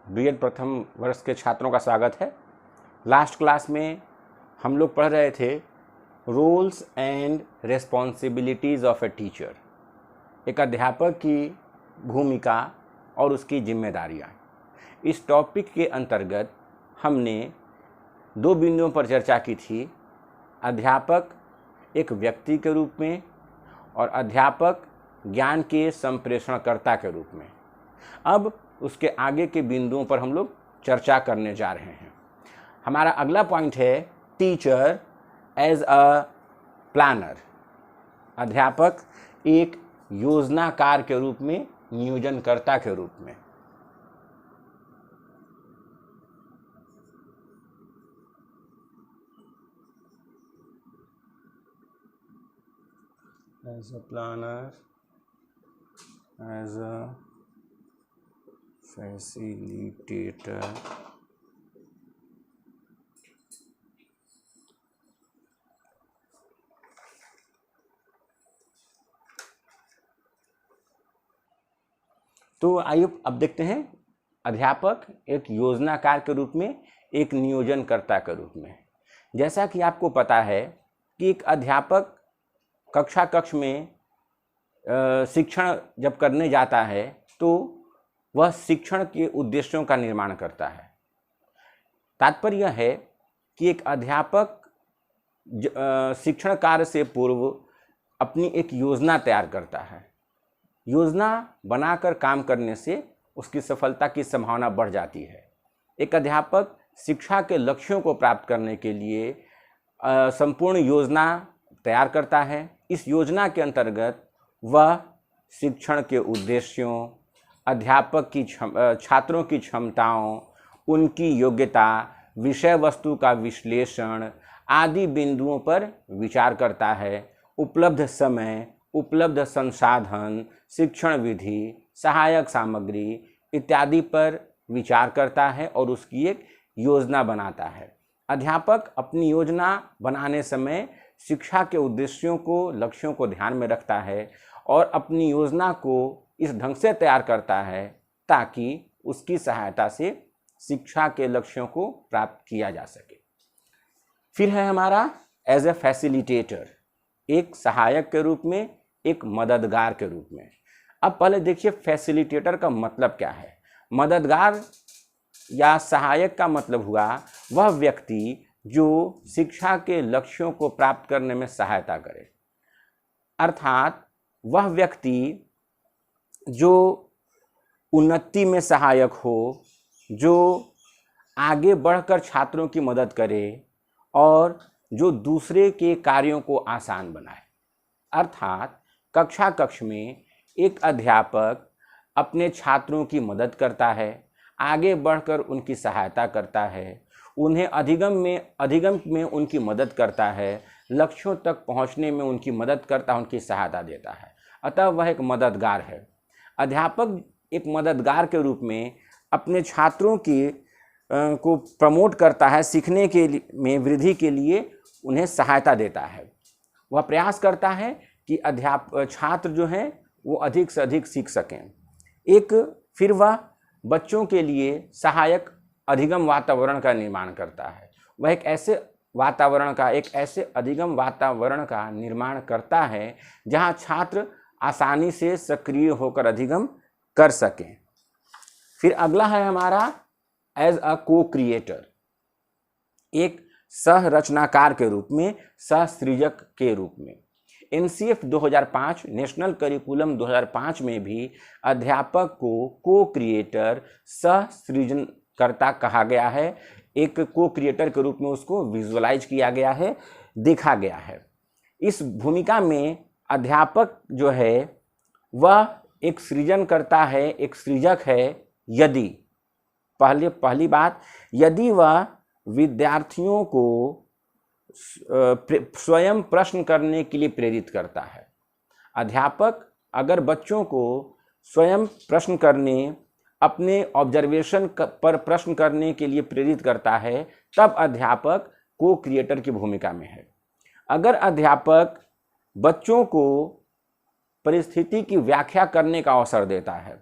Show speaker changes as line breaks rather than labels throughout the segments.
BEd प्रथम वर्ष के छात्रों का स्वागत है। लास्ट क्लास में हम लोग पढ़ रहे थे roles and responsibilities of a teacher, एक अध्यापक की भूमिका और उसकी जिम्मेदारियाँ। इस टॉपिक के अंतर्गत हमने दो बिंदुओं पर चर्चा की थी, अध्यापक एक व्यक्ति के रूप में और अध्यापक ज्ञान के संप्रेषणकर्ता के रूप में। अब उसके आगे के बिंदुओं पर हम लोग चर्चा करने जा रहे हैं। हमारा अगला पॉइंट है टीचर एज अ प्लानर, अध्यापक एक योजनाकार के रूप में, नियोजनकर्ता के रूप में। As a planner, as a facilitator, तो आइए अब देखते हैं अध्यापक एक योजनाकार के रूप में, एक नियोजनकर्ता के रूप में। जैसा कि आपको पता है कि एक अध्यापक कक्ष में शिक्षण जब करने जाता है तो वह शिक्षण के उद्देश्यों का निर्माण करता है। तात्पर्य यह है कि एक अध्यापक शिक्षण कार्य से पूर्व अपनी एक योजना तैयार करता है। योजना बनाकर काम करने से उसकी सफलता की संभावना बढ़ जाती है। एक अध्यापक शिक्षा के लक्ष्यों को प्राप्त करने के लिए संपूर्ण योजना तैयार करता है। इस योजना के अंतर्गत वह शिक्षण के उद्देश्यों, अध्यापक की छात्रों की क्षमताओं, उनकी योग्यता, विषय वस्तु का विश्लेषण आदि बिंदुओं पर विचार करता है। उपलब्ध समय, उपलब्ध संसाधन, शिक्षण विधि, सहायक सामग्री इत्यादि पर विचार करता है और उसकी एक योजना बनाता है। अध्यापक अपनी योजना बनाने समय शिक्षा के उद्देश्यों को, लक्ष्यों को ध्यान में रखता है और अपनी योजना को इस ढंग से तैयार करता है ताकि उसकी सहायता से शिक्षा के लक्ष्यों को प्राप्त किया जा सके। फिर है हमारा एज ए फैसिलिटेटर, एक सहायक के रूप में, एक मददगार के रूप में। अब पहले देखिए फैसिलिटेटर का मतलब क्या है। मददगार या सहायक का मतलब हुआ वह व्यक्ति जो शिक्षा के लक्ष्यों को प्राप्त करने में सहायता करे, अर्थात वह व्यक्ति जो उन्नति में सहायक हो, जो आगे बढ़कर छात्रों की मदद करे और जो दूसरे के कार्यों को आसान बनाए। अर्थात कक्ष में एक अध्यापक अपने छात्रों की मदद करता है, आगे बढ़कर उनकी सहायता करता है, उन्हें अधिगम में उनकी मदद करता है, लक्ष्यों तक पहुंचने में उनकी मदद करता है, उनकी सहायता देता है। अतः वह एक मददगार है। अध्यापक एक मददगार के रूप में अपने छात्रों की को प्रमोट करता है, सीखने के में वृद्धि के लिए उन्हें सहायता देता है। वह प्रयास करता है कि छात्र जो हैं वो अधिक से अधिक सीख सकें। फिर वह बच्चों के लिए सहायक अधिगम वातावरण का निर्माण करता है। वह एक ऐसे अधिगम वातावरण का निर्माण करता है जहां छात्र आसानी से सक्रिय होकर अधिगम कर सकें। फिर अगला है हमारा एज अ को क्रिएटर, एक सह रचनाकार के रूप में, सह सृजक के रूप में। NCF 2005 नेशनल करिकुलम 2005 में भी अध्यापक को क्रिएटर, सह सृजनकर्ता कहा गया है। एक को क्रिएटर के रूप में उसको विजुअलाइज किया गया है, देखा गया है। इस भूमिका में अध्यापक जो है वह एक सृजन करता है, एक सृजक है यदि पहली बात, यदि वह विद्यार्थियों को स्वयं प्रश्न करने के लिए प्रेरित करता है। अध्यापक अगर बच्चों को स्वयं प्रश्न करने, अपने ऑब्जर्वेशन पर प्रश्न करने के लिए प्रेरित करता है, तब अध्यापक को क्रिएटर की भूमिका में है। अगर अध्यापक बच्चों को परिस्थिति की व्याख्या करने का अवसर देता है,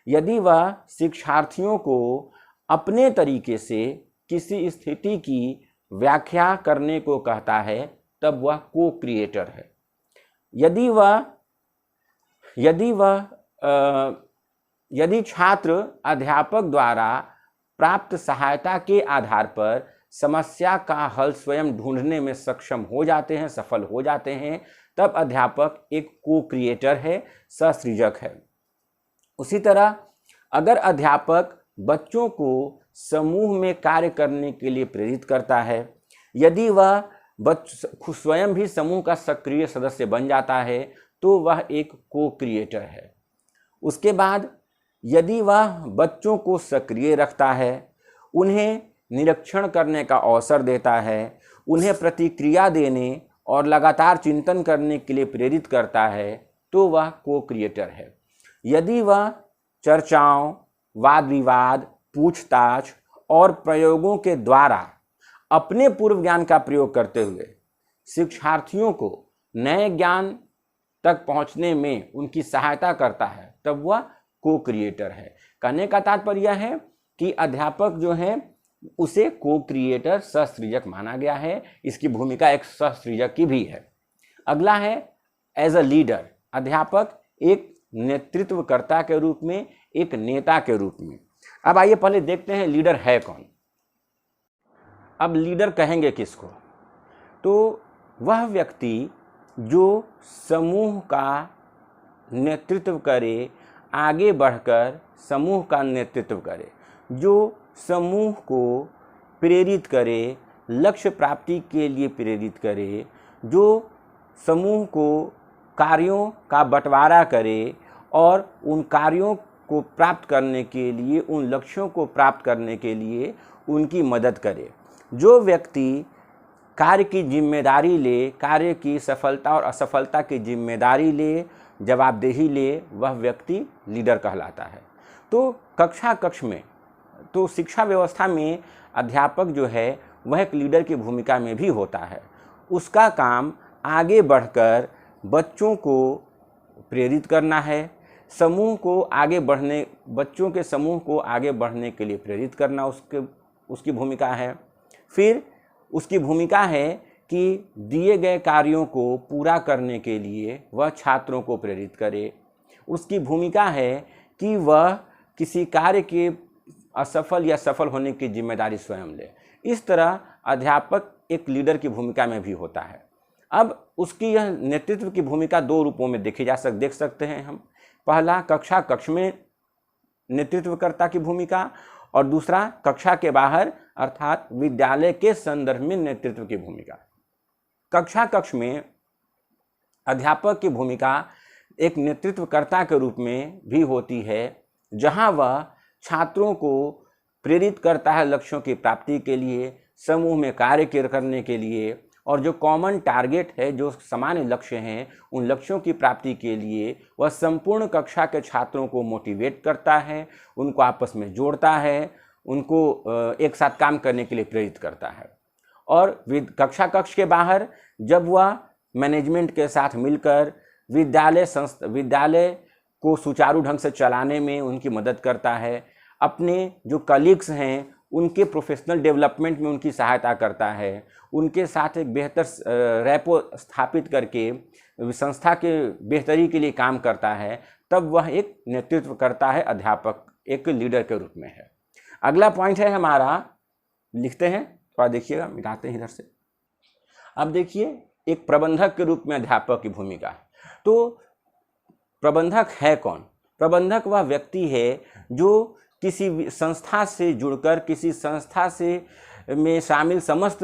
यदि वह शिक्षार्थियों को अपने तरीके से किसी स्थिति की व्याख्या करने को कहता है, तब वह को क्रिएटर है। यदि छात्र अध्यापक द्वारा प्राप्त सहायता के आधार पर समस्या का हल स्वयं ढूंढने में सक्षम हो जाते हैं, सफल हो जाते हैं, तब अध्यापक एक को क्रिएटर है, सहसृजक है। उसी तरह अगर अध्यापक बच्चों को समूह में कार्य करने के लिए प्रेरित करता है, यदि वह स्वयं भी समूह का सक्रिय सदस्य बन जाता है, तो वह एक को क्रिएटर है। उसके बाद यदि वह बच्चों को सक्रिय रखता है, उन्हें निरीक्षण करने का अवसर देता है, उन्हें प्रतिक्रिया देने और लगातार चिंतन करने के लिए प्रेरित करता है, तो वह को क्रिएटर है। यदि वह चर्चाओं, वाद विवाद, पूछताछ और प्रयोगों के द्वारा अपने पूर्व ज्ञान का प्रयोग करते हुए शिक्षार्थियों को नए ज्ञान तक पहुंचने में उनकी सहायता करता है, तब वह को क्रिएटर है। कहने का तात्पर्य है कि अध्यापक जो है उसे को क्रिएटर, सहसृजक माना गया है। इसकी भूमिका एक सहसृजक की भी है। अगला है एज अ लीडर। अध्यापक एक नेतृत्वकर्ता के रूप में, एक नेता के रूप में। अब आइए पहले देखते हैं लीडर है कौन। अब लीडर कहेंगे किसको? तो वह व्यक्ति जो समूह का नेतृत्व करे, आगे बढ़कर समूह का नेतृत्व करे, जो समूह को प्रेरित करे, लक्ष्य प्राप्ति के लिए प्रेरित करे, जो समूह को कार्यों का बंटवारा करे और उन कार्यों को प्राप्त करने के लिए, उन लक्ष्यों को प्राप्त करने के लिए उनकी मदद करे। जो व्यक्ति कार्य की जिम्मेदारी ले, कार्य की सफलता और असफलता की जिम्मेदारी ले, जवाबदेही ले, वह व्यक्ति लीडर कहलाता है। तो कक्ष में, तो शिक्षा व्यवस्था में अध्यापक जो है वह एक लीडर की भूमिका में भी होता है। उसका काम आगे बढ़कर बच्चों को प्रेरित करना है, समूह को आगे बढ़ने, बच्चों के समूह को आगे बढ़ने के लिए प्रेरित करना उसकी भूमिका है। फिर उसकी भूमिका है कि दिए गए कार्यों को पूरा करने के लिए वह छात्रों को प्रेरित करे। उसकी भूमिका है कि वह किसी कार्य के असफल या सफल होने की जिम्मेदारी स्वयं ले। इस तरह अध्यापक एक लीडर की भूमिका में भी होता है। अब उसकी यह नेतृत्व की भूमिका दो रूपों में देख सकते हैं हम। पहला कक्ष में नेतृत्वकर्ता की भूमिका, और दूसरा कक्षा के बाहर अर्थात विद्यालय के संदर्भ में नेतृत्व की भूमिका। कक्ष में अध्यापक की भूमिका एक नेतृत्वकर्ता के रूप में भी होती है, जहां वह छात्रों को प्रेरित करता है लक्ष्यों की प्राप्ति के लिए, समूह में कार्य करने के लिए, और जो कॉमन टारगेट है, जो सामान्य लक्ष्य हैं, उन लक्ष्यों की प्राप्ति के लिए वह संपूर्ण कक्षा के छात्रों को मोटिवेट करता है, उनको आपस में जोड़ता है, उनको एक साथ काम करने के लिए प्रेरित करता है। और कक्ष के बाहर जब वह मैनेजमेंट के साथ मिलकर विद्यालय को सुचारू ढंग से चलाने में उनकी मदद करता है, अपने जो कलीग्स हैं उनके प्रोफेशनल डेवलपमेंट में उनकी सहायता करता है, उनके साथ एक बेहतर रैपो स्थापित करके संस्था के बेहतरी के लिए काम करता है, तब वह एक नेतृत्व करता है। अध्यापक एक लीडर के रूप में है। अगला पॉइंट है हमारा, लिखते हैं, थोड़ा देखिएगा, मिटाते हैं इधर से। अब देखिए, एक प्रबंधक के रूप में अध्यापक की भूमिका। तो प्रबंधक है कौन? प्रबंधक वह व्यक्ति है जो किसी संस्था से जुड़कर, किसी संस्था से में शामिल समस्त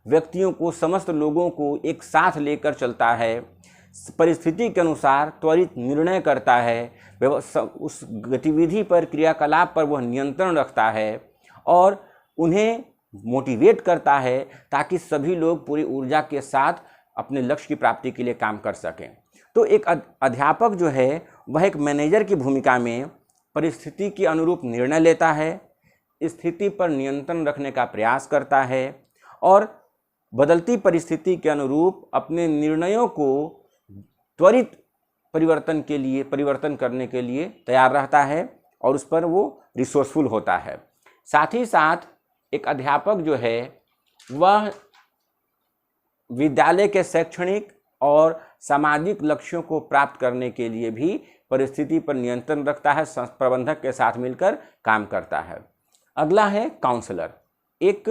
व्यक्तियों को, समस्त लोगों को एक साथ लेकर चलता है, परिस्थिति के अनुसार त्वरित निर्णय करता है, उस गतिविधि पर, क्रियाकलाप पर वह नियंत्रण रखता है और उन्हें मोटिवेट करता है ताकि सभी लोग पूरी ऊर्जा के साथ अपने लक्ष्य की प्राप्ति के लिए काम कर सकें। तो एक अध्यापक जो है वह एक मैनेजर की भूमिका में परिस्थिति के अनुरूप निर्णय लेता है, स्थिति पर नियंत्रण रखने का प्रयास करता है और बदलती परिस्थिति के अनुरूप अपने निर्णयों को त्वरित परिवर्तन करने के लिए तैयार रहता है और उस पर वो रिसोर्सफुल होता है। साथ ही साथ एक अध्यापक जो है वह विद्यालय के शैक्षणिक और सामाजिक लक्ष्यों को प्राप्त करने के लिए भी परिस्थिति पर नियंत्रण रखता है, प्रबंधक के साथ मिलकर काम करता है। अगला है काउंसलर, एक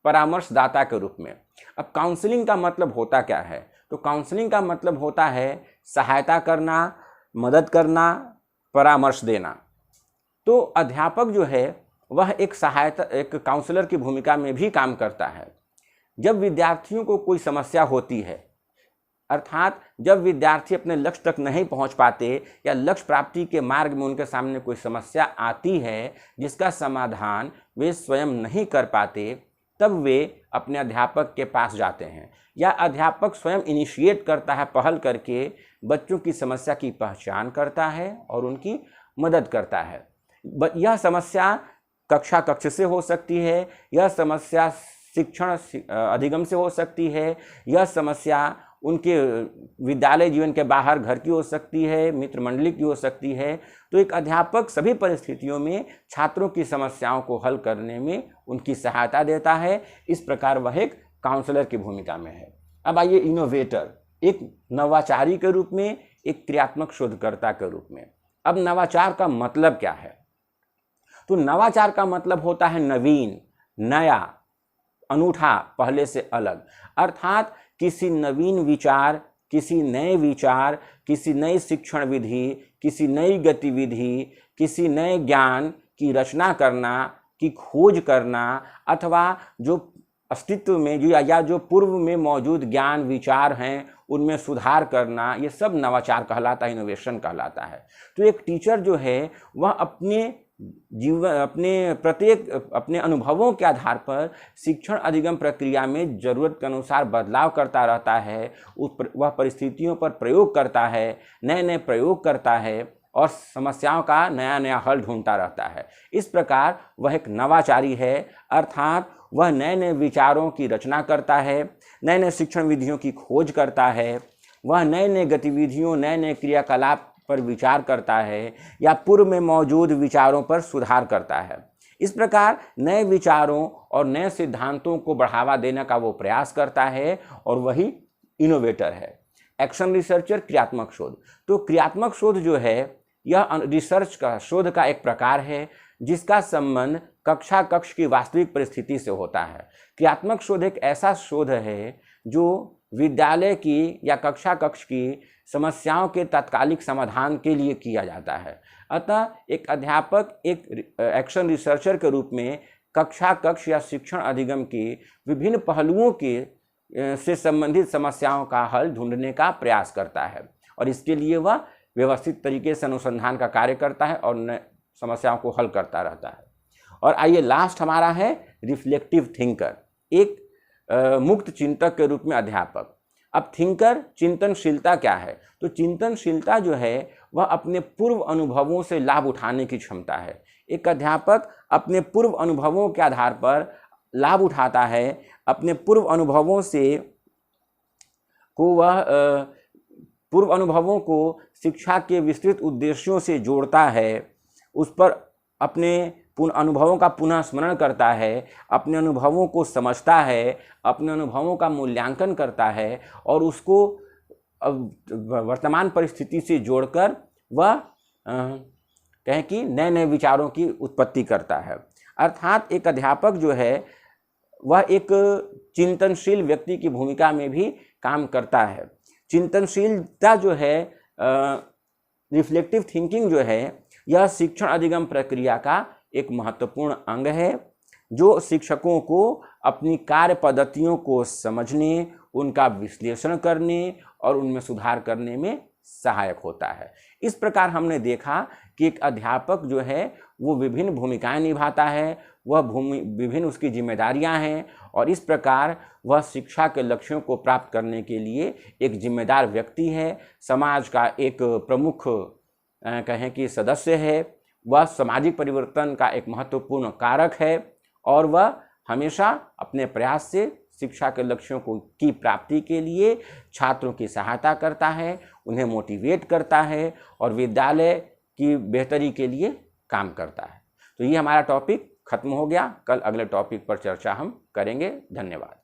परामर्शदाता के रूप में। अब काउंसलिंग का मतलब होता क्या है? तो काउंसलिंग का मतलब होता है सहायता करना, मदद करना, परामर्श देना। तो अध्यापक जो है वह एक काउंसलर की भूमिका में भी काम करता है। जब विद्यार्थियों को कोई समस्या होती है, अर्थात जब विद्यार्थी अपने लक्ष्य तक नहीं पहुंच पाते या लक्ष्य प्राप्ति के मार्ग में उनके सामने कोई समस्या आती है जिसका समाधान वे स्वयं नहीं कर पाते, तब वे अपने अध्यापक के पास जाते हैं या अध्यापक स्वयं इनिशिएट करता है, पहल करके बच्चों की समस्या की पहचान करता है और उनकी मदद करता है। यह समस्या कक्ष से हो सकती है, यह समस्या शिक्षण अधिगम से हो सकती है, यह समस्या उनके विद्यालय जीवन के बाहर घर की हो सकती है, मित्र मंडली की हो सकती है। तो एक अध्यापक सभी परिस्थितियों में छात्रों की समस्याओं को हल करने में उनकी सहायता देता है। इस प्रकार वह एक काउंसलर की भूमिका में है। अब आइए इनोवेटर, एक नवाचारी के रूप में, एक क्रियात्मक शोधकर्ता के रूप में। अब नवाचार का मतलब क्या है? तो नवाचार का मतलब होता है नवीन, नया, अनूठा, पहले से अलग। अर्थात किसी नवीन विचार, किसी नए विचार, किसी नई शिक्षण विधि, किसी नई गतिविधि, किसी नए ज्ञान की रचना करना, की खोज करना, अथवा जो अस्तित्व में या जो पूर्व में मौजूद ज्ञान विचार हैं उनमें सुधार करना, ये सब नवाचार कहलाता है, इनोवेशन कहलाता है। तो एक टीचर जो है वह अपने जीवन, अपने अनुभवों के आधार पर शिक्षण अधिगम प्रक्रिया में ज़रूरत के अनुसार बदलाव करता रहता है। वह परिस्थितियों पर प्रयोग करता है, नए नए प्रयोग करता है और समस्याओं का नया नया हल ढूंढता रहता है। इस प्रकार वह एक नवाचारी है, अर्थात वह नए नए विचारों की रचना करता है, नए नए शिक्षण विधियों की खोज करता है, वह नए नए गतिविधियों, नए नए क्रियाकलाप पर विचार करता है या पूर्व में मौजूद विचारों पर सुधार करता है। इस प्रकार नए विचारों और नए सिद्धांतों को बढ़ावा देने का वो प्रयास करता है और वही इनोवेटर है। एक्शन रिसर्चर, क्रियात्मक शोध। तो क्रियात्मक शोध जो है यह रिसर्च का, शोध का एक प्रकार है जिसका संबंध कक्ष की वास्तविक परिस्थिति से होता है। क्रियात्मक शोध एक ऐसा शोध है जो विद्यालय की या कक्ष की समस्याओं के तात्कालिक समाधान के लिए किया जाता है। अतः एक अध्यापक एक एक्शन रिसर्चर के रूप में कक्ष या शिक्षण अधिगम के विभिन्न पहलुओं के से संबंधित समस्याओं का हल ढूंढने का प्रयास करता है और इसके लिए वह व्यवस्थित तरीके से अनुसंधान का कार्य करता है और समस्याओं को हल करता रहता है। और आइए लास्ट हमारा है रिफ्लेक्टिव थिंकर, एक मुक्त चिंतक के रूप में अध्यापक। अब थिंकर, चिंतनशीलता क्या है? तो चिंतनशीलता जो है वह अपने पूर्व अनुभवों से लाभ उठाने की क्षमता है। एक अध्यापक अपने पूर्व अनुभवों के आधार पर लाभ उठाता है, अपने पूर्व अनुभवों को शिक्षा के विस्तृत उद्देश्यों से जोड़ता है, उस पर अपने अनुभवों का पुनः स्मरण करता है, अपने अनुभवों को समझता है, अपने अनुभवों का मूल्यांकन करता है और उसको वर्तमान परिस्थिति से जोड़कर वह कहें कि नए नए विचारों की उत्पत्ति करता है। अर्थात एक अध्यापक जो है वह एक चिंतनशील व्यक्ति की भूमिका में भी काम करता है। चिंतनशीलता जो है, रिफ्लेक्टिव थिंकिंग जो है, यह शिक्षण अधिगम प्रक्रिया का एक महत्वपूर्ण अंग है जो शिक्षकों को अपनी कार्य पद्धतियों को समझने, उनका विश्लेषण करने और उनमें सुधार करने में सहायक होता है। इस प्रकार हमने देखा कि एक अध्यापक जो है वो विभिन्न भूमिकाएं निभाता है, वह विभिन्न उसकी जिम्मेदारियां हैं और इस प्रकार वह शिक्षा के लक्ष्यों को प्राप्त करने के लिए एक जिम्मेदार व्यक्ति है, समाज का एक प्रमुख कहें कि सदस्य है, वह सामाजिक परिवर्तन का एक महत्वपूर्ण कारक है और वह हमेशा अपने प्रयास से शिक्षा के लक्ष्यों की प्राप्ति के लिए छात्रों की सहायता करता है, उन्हें मोटिवेट करता है और विद्यालय की बेहतरी के लिए काम करता है। तो ये हमारा टॉपिक खत्म हो गया। कल अगले टॉपिक पर चर्चा हम करेंगे। धन्यवाद।